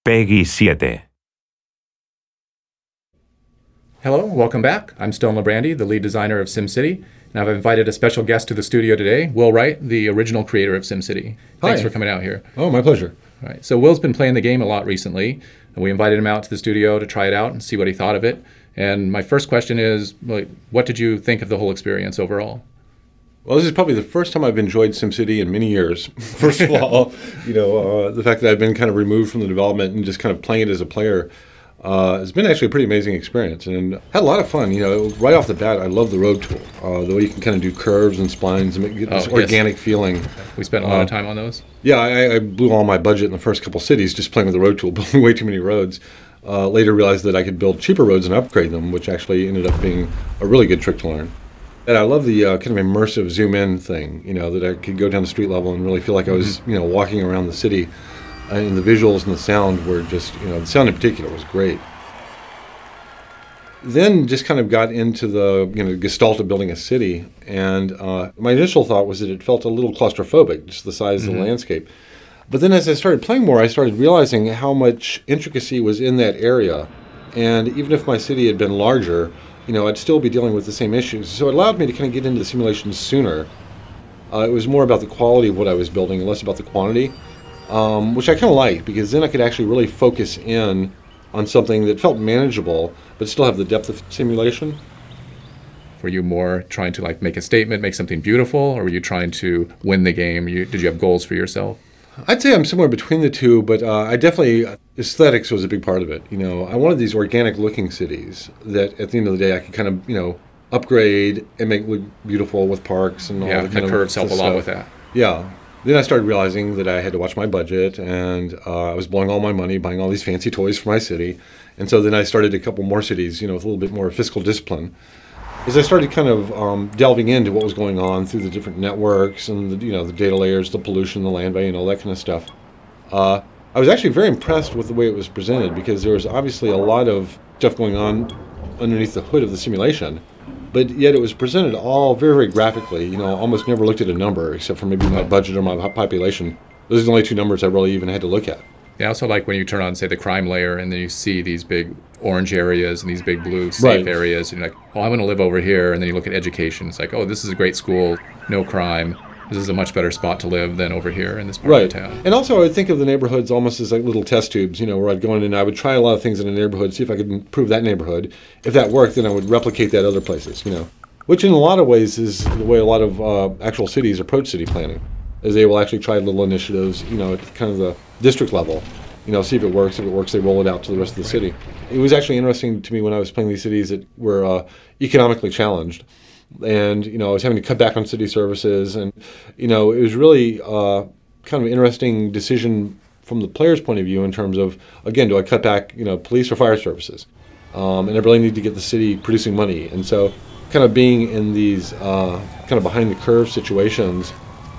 Peggy 7. Hello, welcome back. I'm Stone Labrandy, the lead designer of SimCity, and I've invited a special guest to the studio today, Will Wright, the original creator of SimCity. Thanks for coming out here. Oh, my pleasure. All right, so Will's been playing the game a lot recently, and we invited him out to the studio to try it out and see what he thought of it. And my first question is, what did you think of the whole experience overall? Well, this is probably the first time I've enjoyed SimCity in many years. First of all, the fact that I've been kind of removed from the development and just kind of playing it as a player has been actually a pretty amazing experience, and had a lot of fun. Right off the bat, I love the road tool, the way you can kind of do curves and splines and get this organic feeling. We spent a lot of time on those. Yeah, I blew all my budget in the first couple cities just playing with the road tool, building way too many roads. Later realized that I could build cheaper roads and upgrade them, which actually ended up being a really good trick to learn. And I love the kind of immersive zoom-in thing, that I could go down the street level and really feel like I was, walking around the city. And the visuals and the sound were just, the sound in particular was great. Then just kind of got into the, gestalt of building a city. And my initial thought was that it felt a little claustrophobic, just the size of the landscape. But then as I started playing more, I started realizing how much intricacy was in that area. And even if my city had been larger, I'd still be dealing with the same issues. So it allowed me to kind of get into the simulations sooner. It was more about the quality of what I was building and less about the quantity, which I kind of liked, because then I could actually really focus in on something that felt manageable, but still have the depth of simulation. Were you more trying to make a statement, make something beautiful, or were you trying to win the game? Did you have goals for yourself? I'd say I'm somewhere between the two, but I definitely, aesthetics was a big part of it. I wanted these organic looking cities that at the end of the day I could kind of, upgrade and make look beautiful with parks and all the kind of curves help a lot with that. Yeah. Then I started realizing that I had to watch my budget, and I was blowing all my money buying all these fancy toys for my city. And so then I started a couple more cities, with a little bit more fiscal discipline. As I started kind of delving into what was going on through the different networks and the data layers, the pollution, the land value, and all that kind of stuff, I was actually very impressed with the way it was presented, because there was obviously a lot of stuff going on underneath the hood of the simulation, but yet it was presented all very, very graphically. Almost never looked at a number except for maybe my budget or my population. Those are the only two numbers I really even had to look at. I also like when you turn on, say, the crime layer, and then you see these big orange areas and these big blue safe areas, and you're like, oh, I'm going to live over here. And then you look at education. It's like, oh, this is a great school, no crime. This is a much better spot to live than over here in this part of the town. And also I would think of the neighborhoods almost as like little test tubes, where I'd go in and I would try a lot of things in a neighborhood, see if I could improve that neighborhood. If that worked, then I would replicate that other places, which in a lot of ways is the way a lot of actual cities approach city planning, is they will actually try little initiatives, at kind of the district level, see if it works. If it works, they roll it out to the rest of the city. It was actually interesting to me when I was playing these cities that were economically challenged. And, I was having to cut back on city services. And, it was really kind of an interesting decision from the player's point of view in terms of, again, do I cut back, police or fire services? And I really need to get the city producing money. And so kind of being in these kind of behind the curve situations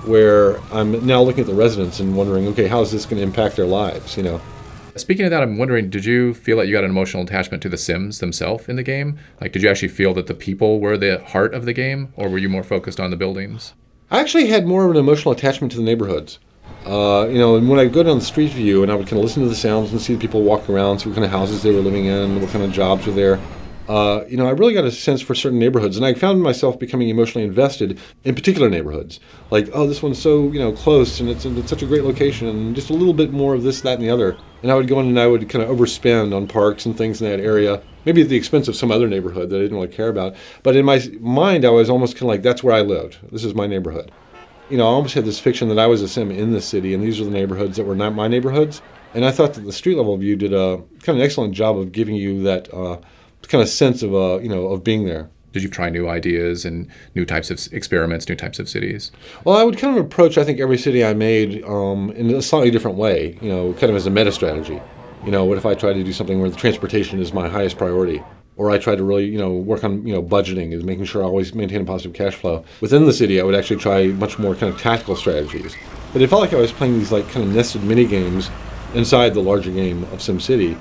where I'm now looking at the residents and wondering, okay, how is this going to impact their lives, Speaking of that, I'm wondering, did you feel that you got an emotional attachment to the Sims themselves in the game? Did you actually feel that the people were the heart of the game, or were you more focused on the buildings? I actually had more of an emotional attachment to the neighborhoods. And when I go down the street view and I would kind of listen to the sounds and see the people walk around, see what kind of houses they were living in, what kind of jobs were there, I really got a sense for certain neighborhoods, and I found myself becoming emotionally invested in particular neighborhoods. Like, oh, this one's so, close, and it's such a great location, and just a little bit more of this, that, and the other. And I would go in and I would kind of overspend on parks and things in that area, maybe at the expense of some other neighborhood that I didn't really care about. But in my mind, I was almost kind of like, that's where I lived. This is my neighborhood. I almost had this fiction that I was a Sim in the city, and these were the neighborhoods that were not my neighborhoods. And I thought that the street level view did a kind of an excellent job of giving you that kind of sense of of being there. Did you try new ideas and new types of experiments, new types of cities? Well, I would kind of approach, I think, every city I made in a slightly different way, kind of as a meta strategy. What if I try to do something where the transportation is my highest priority? Or I try to really, work on, budgeting and making sure I always maintain a positive cash flow. Within the city, I would actually try much more kind of tactical strategies. But it felt like I was playing these kind of nested mini games inside the larger game of SimCity.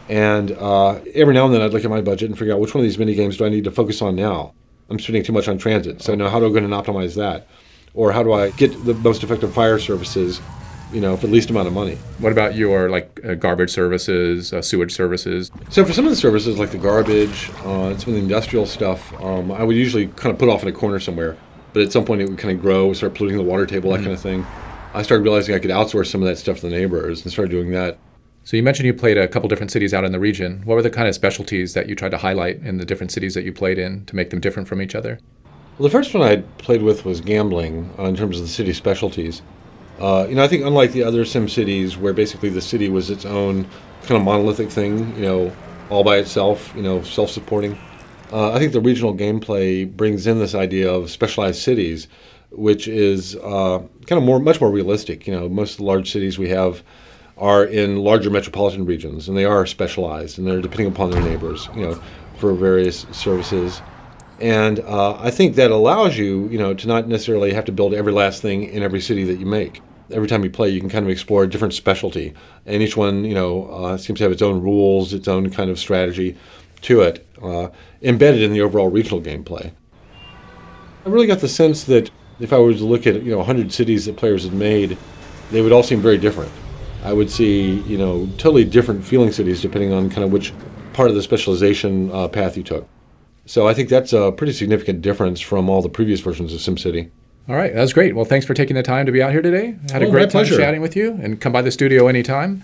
And every now and then I'd look at my budget and figure out which one of these mini games do I need to focus on now. I'm spending too much on transit, so now how do I go and optimize that? Or how do I get the most effective fire services for the least amount of money. What about your garbage services, sewage services? So for some of the services, like the garbage, and some of the industrial stuff, I would usually kind of put off in a corner somewhere. But at some point, it would kind of grow, start polluting the water table, that kind of thing. I started realizing I could outsource some of that stuff to the neighbors and started doing that. So you mentioned you played a couple different cities out in the region. What were the kind of specialties that you tried to highlight in the different cities that you played in to make them different from each other? Well, the first one I played with was gambling in terms of the city specialties. I think unlike the other Sim cities where basically the city was its own kind of monolithic thing, all by itself, self-supporting, I think the regional gameplay brings in this idea of specialized cities, which is much more realistic. Most of the large cities we have are in larger metropolitan regions, and they are specialized, and they're depending upon their neighbors, for various services. And I think that allows you, to not necessarily have to build every last thing in every city that you make. Every time you play, you can kind of explore a different specialty, and each one, seems to have its own rules, its own kind of strategy to it, embedded in the overall regional gameplay. I really got the sense that if I were to look at 100 cities that players had made, they would all seem very different. I would see totally different feeling cities depending on kind of which part of the specialization path you took. So I think that's a pretty significant difference from all the previous versions of SimCity. All right, that was great. Well, thanks for taking the time to be out here today. I had a great time chatting with you, and come by the studio anytime.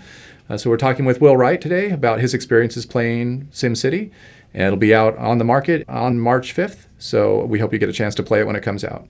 So we're talking with Will Wright today about his experiences playing SimCity, and it'll be out on the market on March 5th. So we hope you get a chance to play it when it comes out.